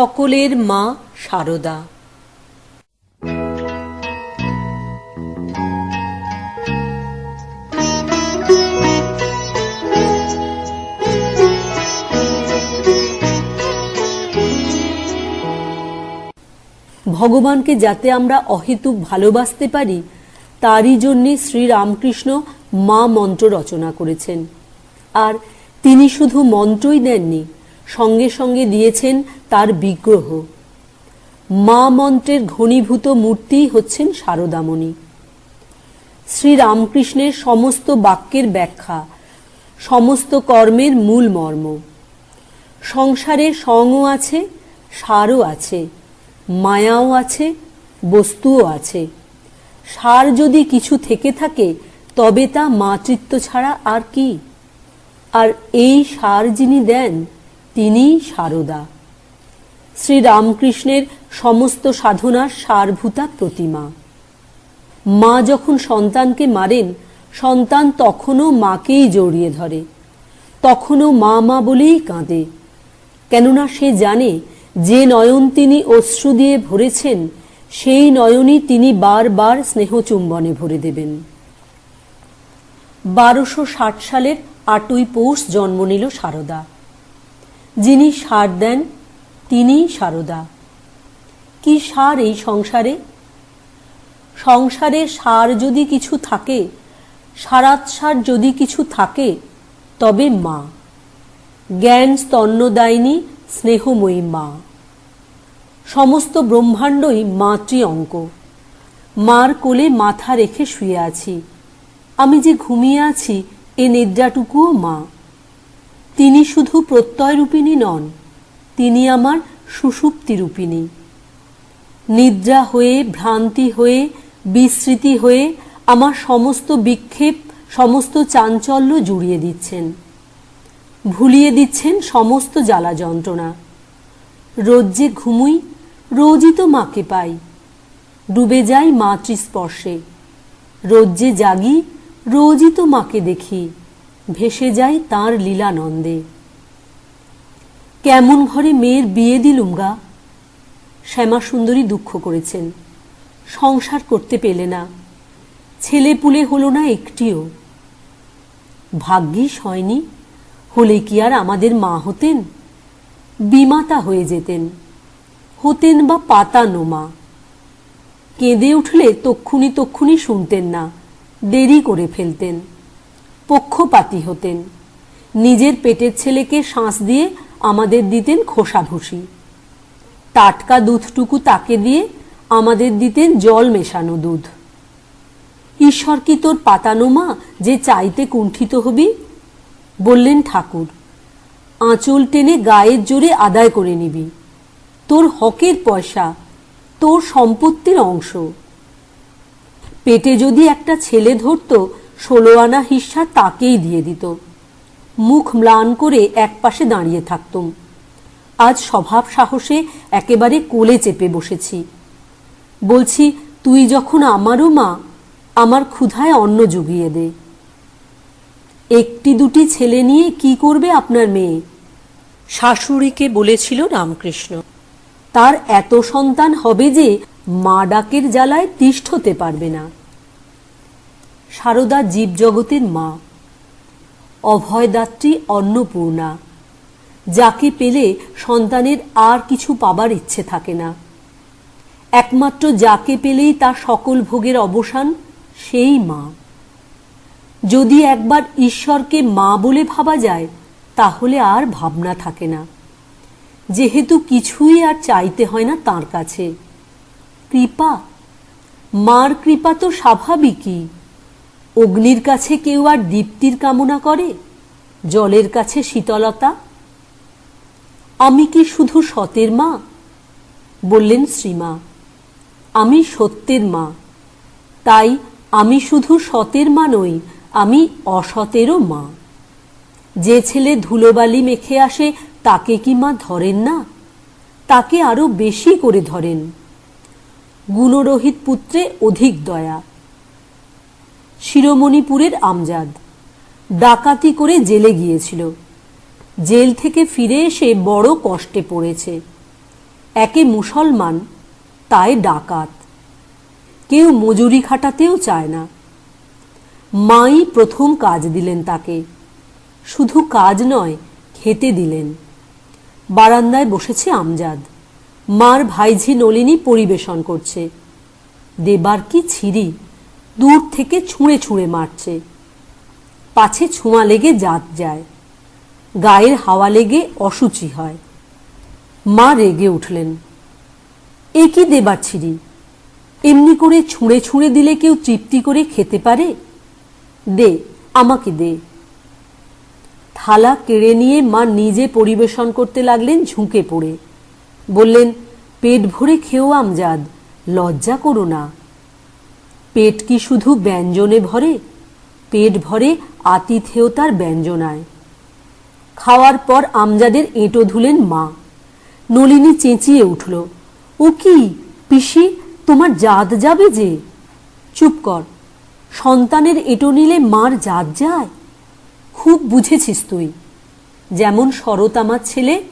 সকলের মা শারদা। ভগবানকে যাতে আমরা অহেতুক ভালোবাসতে পারি তারই জন্যে শ্রীরামকৃষ্ণ মা মন্ত্র রচনা করেছেন। আর তিনি শুধু মন্ত্রই দেননি, সঙ্গে সঙ্গে দিয়েছেন তার বিগ্রহ। মা মন্ত্রের ঘনীভূত মূর্তিই হচ্ছেন শারদামণি। শ্রীরামকৃষ্ণের সমস্ত বাক্যের ব্যাখ্যা, সমস্ত কর্মের মূল মর্ম। সংসারে সঙ্গও আছে, সারও আছে, মায়াও আছে, বস্তুও আছে। সার যদি কিছু থেকে থাকে তবে তা মাতৃত্ব ছাড়া আর কি? আর এই সার যিনি দেন তিনিই শারদা, শ্রীরামকৃষ্ণের সমস্ত সাধনার সারভূতা প্রতিমা। মা যখন সন্তানকে মারেন, সন্তান তখনও মাকেই জড়িয়ে ধরে, তখনও মা মা বলেই কাঁদে। কেননা সে জানে যে নয়ন তিনি অশ্রু দিয়ে ভরেছেন সেই নয়নই তিনি বারবার স্নেহচুম্বনে ভরে দেবেন। 1260 সালের 8ই পৌষ জন্ম নিল শারদা। যিনি সার দেন তিনিই শারদা। কি সার এই সংসারে? সংসারে সার যদি কিছু থাকে, সারাৎসার যদি কিছু থাকে, তবে মা, জ্ঞান স্তন্যদায়িনী স্নেহময়ী মা। সমস্ত ব্রহ্মাণ্ডই মাতৃ অঙ্ক। মার কোলে মাথা রেখে শুয়ে আছি, আমি যে ঘুমিয়ে আছি এ নিদ্রাটুকুও মা। তিনি শুধু প্রত্যয়রূপিণী নন, তিনি আমার সুষুপ্তিরূপিণী। নিদ্রা হয়ে, ভ্রান্তি হয়ে, বিস্মৃতি হয়ে আমার সমস্ত বিক্ষেপ, সমস্ত চাঞ্চল্য জুড়িয়ে দিচ্ছেন, ভুলিয়ে দিচ্ছেন সমস্ত জ্বালা যন্ত্রণা। রোজ যে ঘুমুই, রোজই তো মাকে পাই, ডুবে যাই মাতৃস্পর্শে। রোজ যে জাগি, রোজই তো মাকে দেখি, ভেসে যাই তাঁর লীলানন্দে। কেমন ঘরে মেয়ের বিয়ে দিলুম গা। শ্যামাসুন্দরী দুঃখ করেছেন, সংসার করতে পেলে না, ছেলে পুলে হলো না একটিও। ভাগ্যিস হয়নি, হলে কি আর আমাদের মা হতেন? বিমাতা হয়ে যেতেন, হতেন বা পাতানো মা। কেঁদে উঠলে তক্ষুনি শুনতেন না, দেরি করে ফেলতেন, পক্ষপাতী হতেন। নিজের পেটের ছেলেকে শাঁস দিয়ে আমাদের দিতেন খোসাভুসি, টাটকা দুধটুকু তাকে দিয়ে আমাদের দিতেন জল মেশানো দুধ। ঈশ্বর কি তোর পাতানো মা যে চাইতে কুণ্ঠিত হবি? বললেন ঠাকুর, আঁচল টেনে গায়ের জোরে আদায় করে নিবি, তোর হকের পয়সা, তোর সম্পত্তির অংশ। পেটে যদি একটা ছেলে ধরত, 16 আনা হিস্সা তাকেই দিয়ে দিত। মুখ ম্লান করে একপাশে দাঁড়িয়ে থাকতুম। আজ স্বভাব সাহসে একেবারে কোলে চেপে বসেছি। বলছি, তুই যখন আমারও মা, আমার ক্ষুধায় অন্ন জুগিয়ে দে। একটি দুটি ছেলে নিয়ে কি করবে আপনার মেয়ে? শাশুড়িকে বলেছিল রামকৃষ্ণ। তার এত সন্তান হবে যে মা ডাকের জ্বালায় তিষ্ঠ হতে পারবে না। শারদা জীবজগতের মা, অভয়দাত্রী অন্নপূর্ণা, যাকে পেলে সন্তানের আর কিছু পাবার ইচ্ছে থাকে না। একমাত্র যাকে পেলেই তার সকল ভোগের অবসান, সেই মা। যদি একবার ঈশ্বরকে মা বলে ভাবা যায়, তাহলে আর ভাবনা থাকে না, যেহেতু কিছুই আর চাইতে হয় না তাঁর কাছে। কৃপা, মার কৃপা তো স্বাভাবিকই। অগ্নির কাছে কেউ আর দীপ্তির কামনা করে, জলের কাছে শীতলতা। আমি কি শুধু সতের মা? বললেন শ্রীমা, আমি সত্যের মা। তাই আমি শুধু সতের মা নই, আমি অসতেরও মা। যে ছেলে ধুলোবালি মেখে আসে তাকে কি মা ধরেন না? তাকে আরো বেশি করে ধরেন। গুণরহিত পুত্রে অধিক দয়া। শিরোমণিপুরের আমজাদ ডাকাতি করে জেলে গিয়েছিল, জেল থেকে ফিরে এসে বড় কষ্টে পড়েছে। একে মুসলমান, তাই ডাকাত। কেউ মজুরি খাটাতেও চায় না। মাই প্রথম কাজ দিলেন তাকে। শুধু কাজ নয়, খেতে দিলেন। বারান্দায় বসেছে আমজাদ। মার ভাইঝি নলিনী পরিবেশন করছে। দেবার কি ছিরি, দূর থেকে ছুঁড়ে ছুঁড়ে মারছে। পাছে ছোঁয়া লেগে জাত যায়, গায়ের হাওয়া লেগে অসুচি হয়। মা রেগে উঠলেন। এ কি দেবার ছিরি? এমনি করে ছুঁড়ে ছুঁড়ে দিলে কেউ তৃপ্তি করে খেতে পারে? দে, আমাকে দে। থালা কেড়ে নিয়ে মা নিজে পরিবেশন করতে লাগলেন ঝুঁকে পড়ে। বললেন, পেট ভরে খেও আমজাদ, লজ্জা করো না। পেট কি শুধু ব্যঞ্জনে ভরে? পেট ভরে আতিথেয়তার ব্যঞ্জনায়। খাওয়ার পর আমজাদের এঁটো ধুলেন মা। নলিনী চেঁচিয়ে উঠল, ও কি পিসি, তোমার জাত যাবে যে? চুপ কর, সন্তানের এঁটো নিলে মার জাত যায়? খুব বুঝেছিস তুই। যেমন শরৎ আমার ছেলে,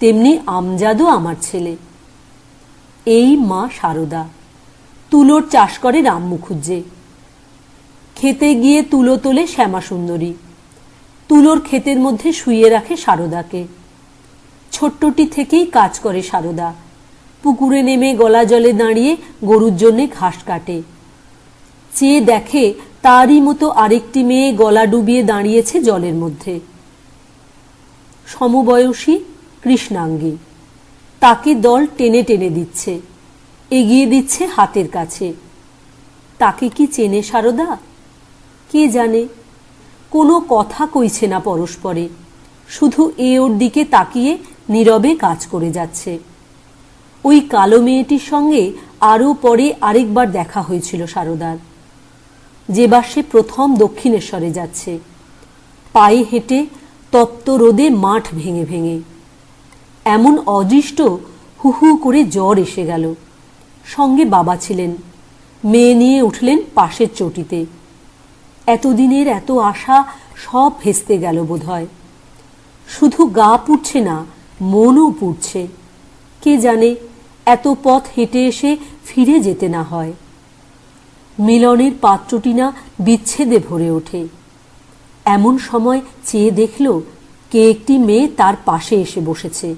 তেমনি আমজাদও আমার ছেলে। এই মা সারদা। তুলোর চাষ করে রাম মুখুজ্জে। খেতে গিয়ে তুলো তোলে শ্যামাসুন্দরী। তুলোর ক্ষেতের মধ্যে শুইয়ে রাখে সারদাকে। ছোট্টটি থেকেই কাজ করে সারদা। পুকুরে নেমে গলা জলে দাঁড়িয়ে গরুর জন্যে ঘাস কাটে। চেয়ে দেখে তারই মতো আরেকটি মেয়ে গলা ডুবিয়ে দাঁড়িয়েছে জলের মধ্যে। সমবয়সী, কৃষ্ণাঙ্গী। তাকে দল টেনে টেনে দিচ্ছে, এগিয়ে দিচ্ছে হাতের কাছে। তাকে কি চেনে সারদা? কে জানে। কোনো কথা কইছে না পরস্পরে, শুধু এ ওর দিকে তাকিয়ে নীরবে কাজ করে যাচ্ছে। ওই কালো মেয়েটির সঙ্গে আরও পরে আরেকবার দেখা হয়েছিল সারদার, যেবার সে প্রথম দক্ষিণেশ্বরে যাচ্ছে, পায়ে হেঁটে তপ্ত রোদে মাঠ ভেঙে ভেঙে। এমন অদৃষ্ট হু হু করে জ্বর এসে গেল। সঙ্গে বাবা ছিলেন। মেয়ে নিয়ে উঠলেন পাশের চটিতে। এতদিনের এত আশা সব ভেস্তে গেল বোধহয়। শুধু গা পুড়ছে না, মনও পুড়ছে। কে জানে এত পথ হেঁটে এসে ফিরে যেতে না হয়। মিলনের পাত্রটি না বিচ্ছেদে ভরে ওঠে। এমন সময় চেয়ে দেখল কে একটি মেয়ে তার পাশে এসে বসেছে।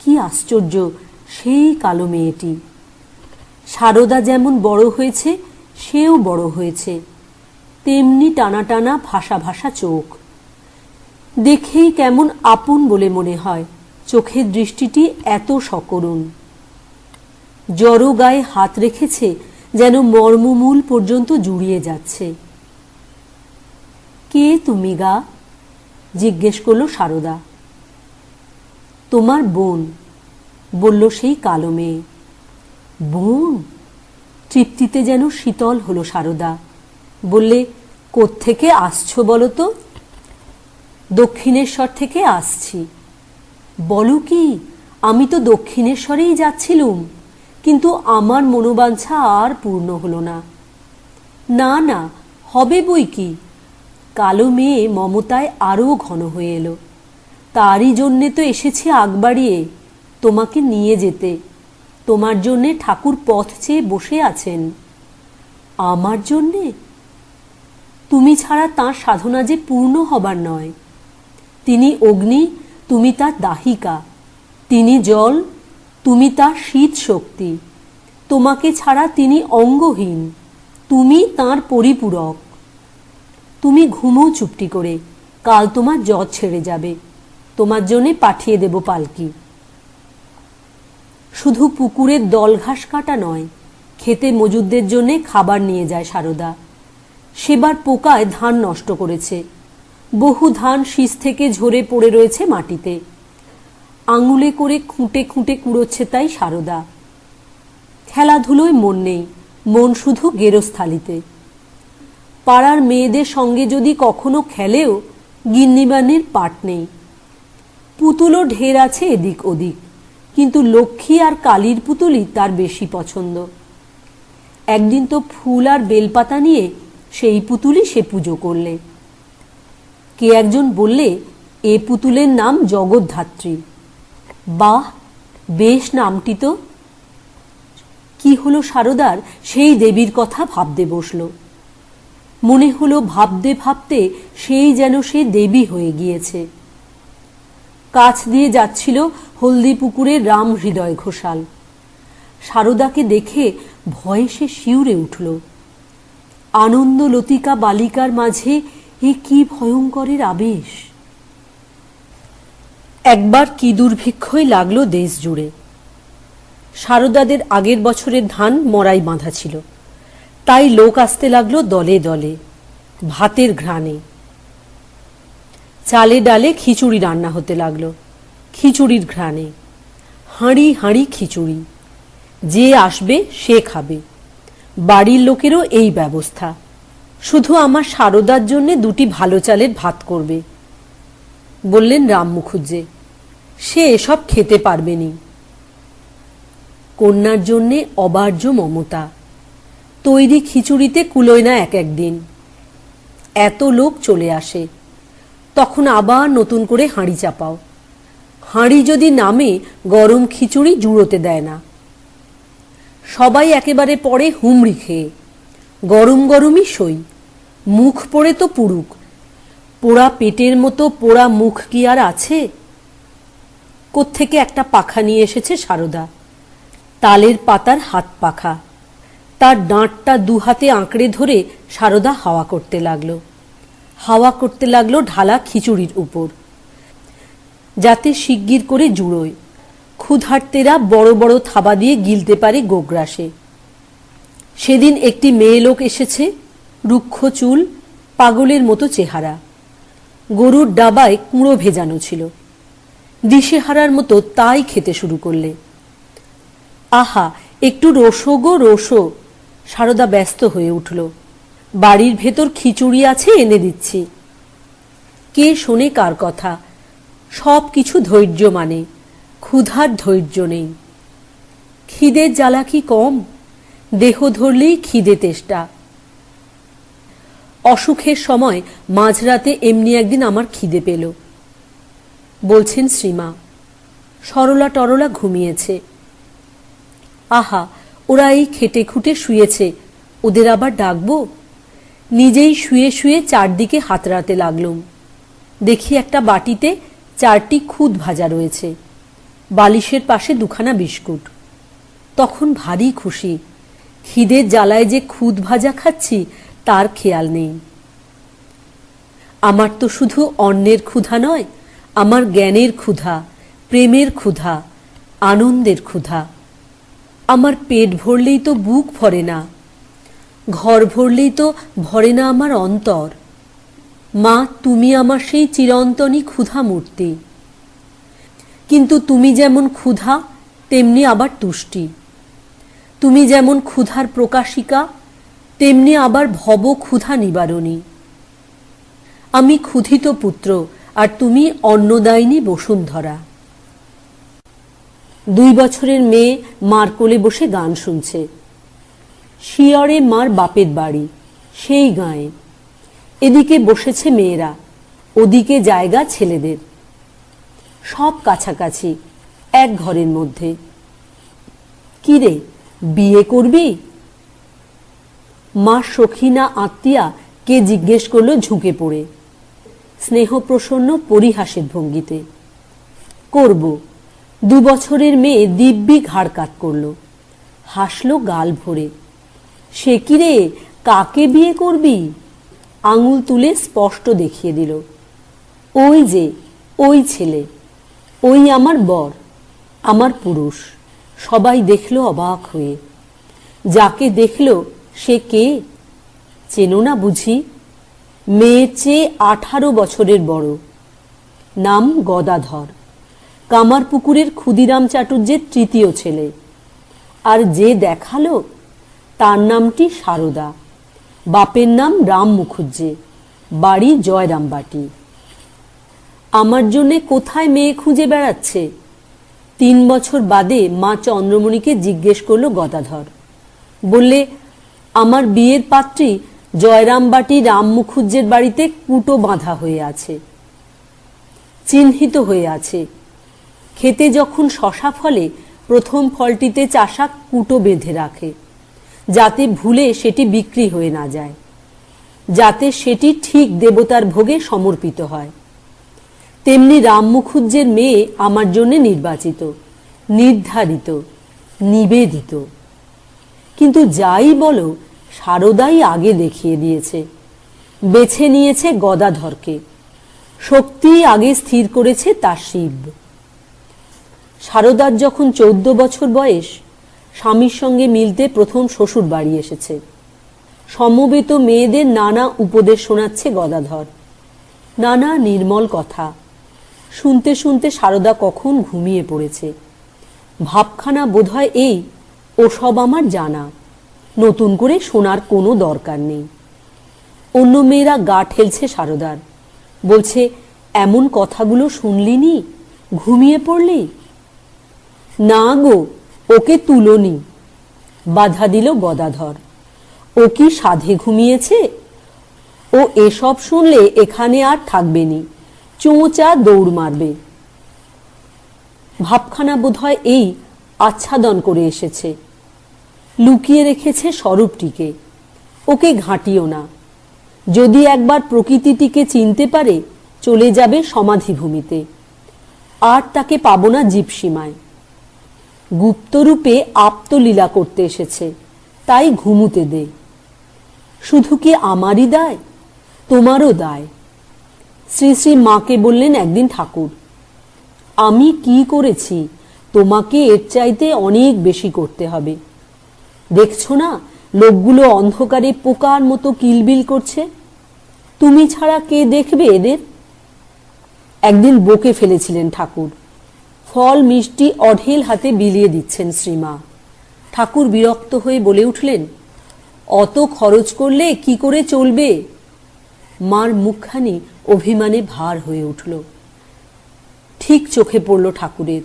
কি আশ্চর্য সেই কালো মেয়েটি! সারদা যেমন বড় হয়েছে, সেও বড় হয়েছে। তেমনি টানা টানা ভাসা ভাসা চোখ। দেখেই কেমন আপন বলে মনে হয়। চোখের দৃষ্টিটি এত সকরুণ। জড়ো গায়ে হাত রেখেছে, যেন মর্মমূল পর্যন্ত জুড়িয়ে যাচ্ছে। কে তুমি গা? জিজ্ঞেস করল সারদা। তোমার বোন, বলল সেই কালো মেয়ে। বোন? তৃপ্তিতে যেন শীতল হলো সারদা। বললে, কোত্থেকে আসছো বলো তো? দক্ষিণেশ্বর থেকে আসছি। বলো কি? আমি তো দক্ষিণেশ্বরেই যাচ্ছিলুম, কিন্তু আমার মনোবাঞ্ছা আর পূর্ণ হলো না। না না, হবে বই কি। কালো মেয়ে মমতায় আরও ঘন হয়ে এলো। তারই জন্যে তো এসেছি আগ বাড়িয়ে, তোমাকে নিয়ে যেতে। তোমার জন্যে ঠাকুর পথ চেয়ে বসে আছেন। আমার জন্যে? তুমি ছাড়া তাঁর সাধনা যে পূর্ণ হবার নয়। তিনি অগ্নি, তুমি তার দাহিকা। তিনি জল, তুমি তার শীত শক্তি। তোমাকে ছাড়া তিনি অঙ্গহীন, তুমি তাঁর পরিপূরক। তুমি ঘুমো চুপটি করে, কাল তোমার জ্বর ছেড়ে যাবে। তোমার জন্যে পাঠিয়ে দেব পালকি। শুধু পুকুরের দল ঘাস কাটা নয়, খেতে মজুদদের জন্যে খাবার নিয়ে যায় সারদা। সেবার পোকায় ধান নষ্ট করেছে। বহু ধান শীষ থেকে ঝরে পড়ে রয়েছে মাটিতে। আঙুলে করে খুঁটে খুঁটে কুড়োচ্ছে তাই সারদা। খেলাধুলোয় মন নেই, মন শুধু গেরস্থালিতে। পাড়ার মেয়েদের সঙ্গে যদি কখনো খেলেও গিন্নিবানির পাট নেই। পুতুলও ঢের আছে এদিক ওদিক, কিন্তু লক্ষ্মী আর কালীর পুতুলই তার বেশি পছন্দ। একদিন তো ফুল আর বেলপাতা নিয়ে সেই পুতুলই সে পুজো করলে। কে একজন বললে, এ পুতুলের নাম জগদ্ধাত্রী। বাহ, বেশ নামটি তো। কি হলো সারদার, সেই দেবীর কথা ভাবতে বসল। মনে হলো ভাবতে ভাবতে সেই যেন সে দেবী হয়ে গিয়েছে। কাছ দিয়ে যাচ্ছিল হলদিপুকুরের রাম হৃদয় ঘোষাল। সারদাকে দেখে ভয়ে সে শিউরে উঠল। আনন্দ লতিকা বালিকার মাঝে এ কি ভয়ঙ্করের আবেশ! একবার কি দুর্ভিক্ষই লাগলো দেশ জুড়ে। সারদাদের আগের বছরের ধান মড়াই বাঁধা ছিল, তাই লোক আসতে লাগলো দলে দলে, ভাতের ঘ্রাণে। চালে ডালে খিচুড়ি রান্না হতে লাগলো, খিচুড়ির ঘ্রাণে। হাঁড়ি হাঁড়ি খিচুড়ি, যে আসবে সে খাবে। বাড়ির লোকেরও এই ব্যবস্থা। শুধু আমার সারদার জন্যে দুটি ভালো চালের ভাত করবে, বললেন রাম মুখুজ্জে। সে এসব খেতে পারবেনি। কন্যার জন্যে অবার্য মমতা। তৈরি খিচুড়িতে কুলোয় না এক একদিন। এত লোক চলে আসে, তখন আবার নতুন করে হাঁড়ি চাপাও। হাঁড়ি যদি নামে, গরম খিচুড়ি জুড়োতে দেয় না। সবাই একেবারে পড়ে হুমড়ি খেয়ে। গরম গরমই সই, মুখ পড়ে তো পুরুক। পোড়া পেটের মতো পোড়া মুখ কি আর আছে? কোত্থেকে একটা পাখা নিয়ে এসেছে সারদা, তালের পাতার হাত পাখা। তার ডাঁটটা দুহাতে আঁকড়ে ধরে সারদা হাওয়া করতে লাগলো। হাওয়া করতে লাগলো ঢালা খিচুড়ির উপর, যাতে শিগগির করে জুড়োয়। ক্ষুধার্তেরা বড় বড় থাবা দিয়ে গিলতে পারে গোগ্রাসে। সেদিন একটি মেয়ে লোক এসেছে, রুক্ষ চুল, পাগলের মতো চেহারা। গরুর ডাবায় কুঁড়ো ভেজানো ছিল। দিশেহারার মতো তাই খেতে শুরু করলে। আহা, একটু রোসো গো রোসো! সারদা ব্যস্ত হয়ে উঠল। বাড়ির ভেতর খিচুড়ি আছে, এনে দিচ্ছি। কে শোনে কার কথা? সব কিছু ধৈর্য মানে, ক্ষুধার ধৈর্য নেই। খিদের জ্বালা কি কম? দেহ ধরলেই খিদে তেষ্টা। অসুখের সময় মাঝরাতে এমনি একদিন আমার খিদে পেল, বলছেন শ্রীমা। সরলা টরলা ঘুমিয়েছে। আহা, ওরা এই খেটে খুঁটে শুয়েছে, ওদের আবার ডাকবো? নিজেই শুয়ে শুয়ে চারদিকে হাতড়াতে লাগলুম। দেখি একটা বাটিতে 4টি খুদ ভাজা রয়েছে, বালিশের পাশে 2খানা বিস্কুট। তখন ভারী খুশি। খিদের জ্বালায় যে খুদ ভাজা খাচ্ছি তার খেয়াল নেই। আমার তো শুধু অন্নের ক্ষুধা নয়, আমার জ্ঞানের ক্ষুধা, প্রেমের ক্ষুধা, আনন্দের ক্ষুধা। আমার পেট ভরলেই তো বুক ভরে না, ঘর ভরলেই তো ভরে না আমার অন্তর। মা, তুমি আমার সেই চিরন্তনী ক্ষুধা মূর্তি। কিন্তু তুমি যেমন ক্ষুধা, তেমনি আবার তুষ্টি। তুমি যেমন ক্ষুধার প্রকাশিকা, তেমনি আবার ভব ক্ষুধা নিবারণী। আমি ক্ষুধিত পুত্র, আর তুমি অন্নদায়িনী বসুন্ধরা। 2 বছরের মেয়ে মার কোলে বসে গান শুনছে। শিয়রে মার বাপের বাড়ি, সেই গাঁয়ে। এদিকে বসেছে মেয়েরা, ওদিকে জায়গা ছেলেদের। সব কাছাকাছি, এক ঘরের মধ্যে। কি রে, বিয়ে করবি? মা সখী না আত্মীয়া কে জিজ্ঞেস করলো ঝুঁকে পড়ে, স্নেহপ্রসন্ন পরিহাসের ভঙ্গিতে। করব। 2 বছরের মেয়ে দিব্যি ঘাড় কাত করল, হাসলো গাল ভরে। সে কি রে, কাকে বিয়ে করবি? আঙুল তুলে স্পষ্ট দেখিয়ে দিল। ওই যে, ওই ছেলে, ওই আমার বর, আমার পুরুষ। সবাই দেখল অবাক হয়ে। যাকে দেখল সে কে? চেনো না বুঝি? মেয়ের চেয়ে 18 বছরের বড়। নাম গদাধর, কামারপুকুরের ক্ষুদিরাম চাটুর্যের 3য় ছেলে। আর যে দেখালো, তার নামটি সারদা। বাপের নাম রাম মুখুজ্জে, বাড়ি জয়রামবাটি। আমার জন্যে কোথায় মেয়ে খুঁজে বেড়াচ্ছে? 3 বছর বাদে মা চন্দ্রমণিকে জিজ্ঞেস করল গদাধর। বললে, আমার বিয়ের পাত্রী জয়রামবাটি রাম মুখুজ্জের বাড়িতে কুটো বাঁধা হয়ে আছে, চিহ্নিত হয়ে আছে। খেতে যখন শশা ফলে প্রথম ফলটিতে চাষা কুটো বেঁধে রাখে, যাতে ভুলে সেটি বিক্রি হয়ে না যায়, যাতে সেটি ঠিক দেবতার ভোগে সমর্পিত হয়। তেমনি রাম মুখুজ্জের মেয়ে আমার জন্য নির্বাচিত, নির্ধারিত, নিবেদিত। কিন্তু যাই বলো, সারদাই আগে দেখিয়ে দিয়েছে, বেছে নিয়েছে গদাধরকে। শক্তি আগে স্থির করেছে তার শিব। সারদার যখন 14 বছর বয়স, স্বামীর সঙ্গে মিলতে প্রথম শ্বশুর বাড়ি এসেছে। সমবেত মেয়েদের নানা উপদেশ শোনাচ্ছে গদাধর, নানা নির্মল কথা। শুনতে শুনতে সারদা কখন ঘুমিয়ে পড়েছে। ভাবখানা বোধহয় এই, ওসব আমার জানা, নতুন করে শোনার কোনো দরকার নেই। অন্য মেয়েরা গা ঠেলছে সারদার, বলছে, এমন কথাগুলো শুনলিনি, ঘুমিয়ে পড়লি? না গো, ওকে তুলোনি, বাধা দিল গদাধর। ও কি সাধে ঘুমিয়েছে? ও এসব শুনলে এখানে আর থাকবেনি, চোঁচা দৌড় মারবে। ভাবখানা বোধহয় এই, আচ্ছাদন করে এসেছে, লুকিয়ে রেখেছে স্বরূপটিকে। ওকে ঘাঁটিও না, যদি একবার প্রকৃতিটিকে চিনতে পারে চলে যাবে সমাধিভূমিতে, আর তাকে পাবো না জীবসীমায়। গুপ্তরূপে আপ্তলীলা করতে এসেছে, তাই ঘুমুতে দে। শুধু কি আমারই দায়, তোমারও দায়। শ্রী শ্রী মাকে বললেন একদিন ঠাকুর, আমি কি করেছি, তোমাকে এর চাইতে অনেক বেশি করতে হবে। দেখছো না, লোকগুলো অন্ধকারে পোকার মতো কিলবিল করছে, তুমি ছাড়া কে দেখবে এদের? একদিন বকে ফেলেছিলেন ঠাকুর। ফল মিষ্টি অঢেল হাতে বিলিয়ে দিচ্ছেন শ্রীমা। ঠাকুর বিরক্ত হয়ে বলে উঠলেন, অত খরচ করলে কি করে চলবে? মার মুখখানি অভিমানে ভার হয়ে উঠল। ঠিক চোখে পড়ল ঠাকুরের,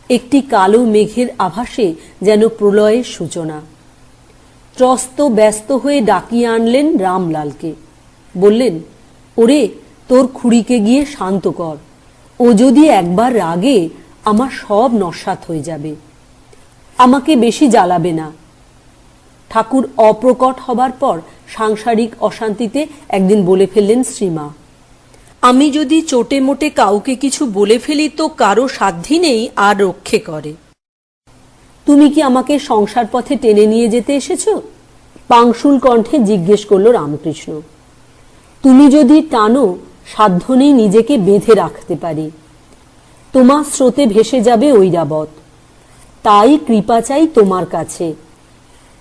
একটি কালো মেঘের আভাসে যেন প্রলয়ের সূচনা। ত্রস্ত ব্যস্ত হয়ে ডাকিয়ে আনলেন রামলালকে। বললেন, ওরে, তোর খুড়িকে গিয়ে শান্ত কর, ও যদি একবার রাগে আমার সব নস্যাৎ হয়ে যাবে। আমাকে বেশি জ্বালাবে না। ঠাকুর অপ্রকট হবার পর সাংসারিক অশান্তিতে একদিন বলে ফেললেন শ্রীমা, আমি যদি চোটে মোটে কাউকে কিছু বলে ফেলি তো কারো সাধ্যি নেই আর রক্ষে করে। তুমি কি আমাকে সংসার পথে টেনে নিয়ে যেতে এসেছ? পাংশুল কণ্ঠে জিজ্ঞেস করল রামকৃষ্ণ। তুমি যদি টানো, সাধ্য নেই নিজেকে বেঁধে রাখতে পারি। তোমার স্রোতে ভেসে যাবে ঐরাবত। তাই কৃপা চাই তোমার কাছে,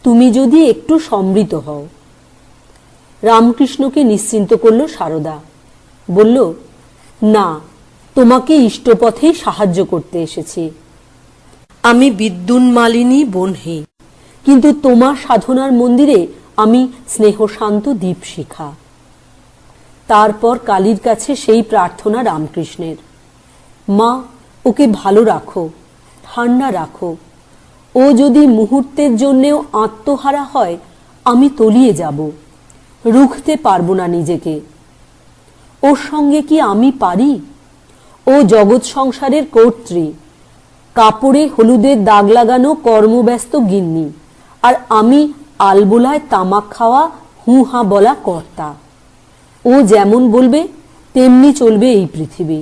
তুমি যদি একটু সমৃত হও। রামকৃষ্ণকে নিশ্চিন্ত করল সারদা। বলল, না, তোমাকে ইষ্টপথেই সাহায্য করতে এসেছি। আমি বিদ্যুন্মালিনী বনহি, কিন্তু তোমার সাধনার মন্দিরে আমি স্নেহশান্ত দীপশিখা। তারপর কালীর কাছে সেই প্রার্থনা রামকৃষ্ণের, মা, ওকে ভালো রাখো, ঠান্ডা রাখো। ও যদি মুহূর্তের জন্যেও আত্মহারা হয়, আমি তলিয়ে যাব, রুখতে পারবো না নিজেকে। ওর সঙ্গে কি আমি পারি? ও জগৎ সংসারের কর্ত্রী, কাপড়ে হলুদের দাগ লাগানো কর্মব্যস্ত গিন্নি, আর আমি আলবোলায় তামাক খাওয়া হু হা বলা কর্তা। ও যেমন বলবে তেমনি চলবে এই পৃথিবী,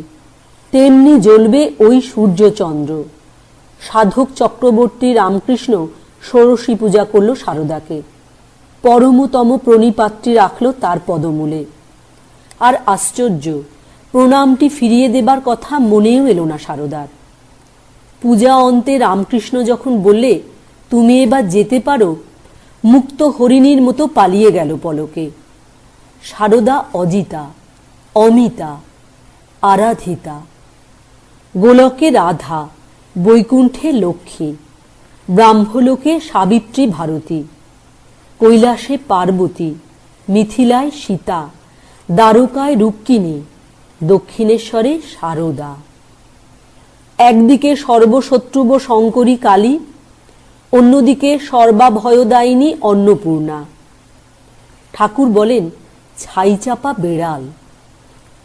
তেমনি জ্বলবে ওই সূর্যচন্দ্র। সাধক চক্রবর্তী রামকৃষ্ণ ষোড়শী পূজা করল সারদাকে, পরমতম প্রণিপাত্রী রাখল তার পদমূলে। আর আশ্চর্য, প্রণামটি ফিরিয়ে দেবার কথা মনেও এলো না সারদার। পূজা অন্তে রামকৃষ্ণ যখন বললে, তুমি এবার যেতে পারো, মুক্ত হরিণীর মতো পালিয়ে গেল পলকে। সারদা অজিতা, অমিতা, আরাধিতা, গোলকে রাধা, বৈকুণ্ঠে লক্ষ্মী, ব্রাহ্মলোকে সাবিত্রী ভারতী, কৈলাসে পার্বতী, মিথিলায় সীতা, দ্বারকায় রুক্মিণী, দক্ষিণেশ্বরে সারদা। একদিকে সর্বশত্রুব শঙ্করী কালী, অন্যদিকে সর্বাভয়দায়িনী অন্নপূর্ণা। ঠাকুর বলেন ছাইচাপা বেড়াল,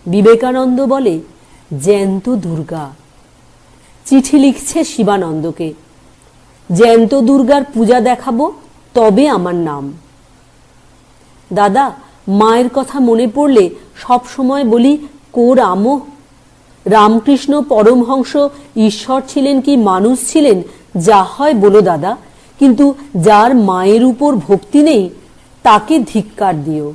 বিবেকানন্দ বলে জ্যান্ত দুর্গা। চিঠি লিখছে শিবানন্দকে, জ্যান্ত দুর্গার পূজা দেখাবো তবে আমার নাম। দাদা, মায়ের কথা মনে পড়লে সব সময় বলি, কো রাম, রামকৃষ্ণ পরমহংস ঈশ্বর ছিলেন কি মানুষ ছিলেন, যা হয় বলো দাদা, কিন্তু যার মায়ের উপর ভক্তি নেই তাকে ধিক্কার দিও।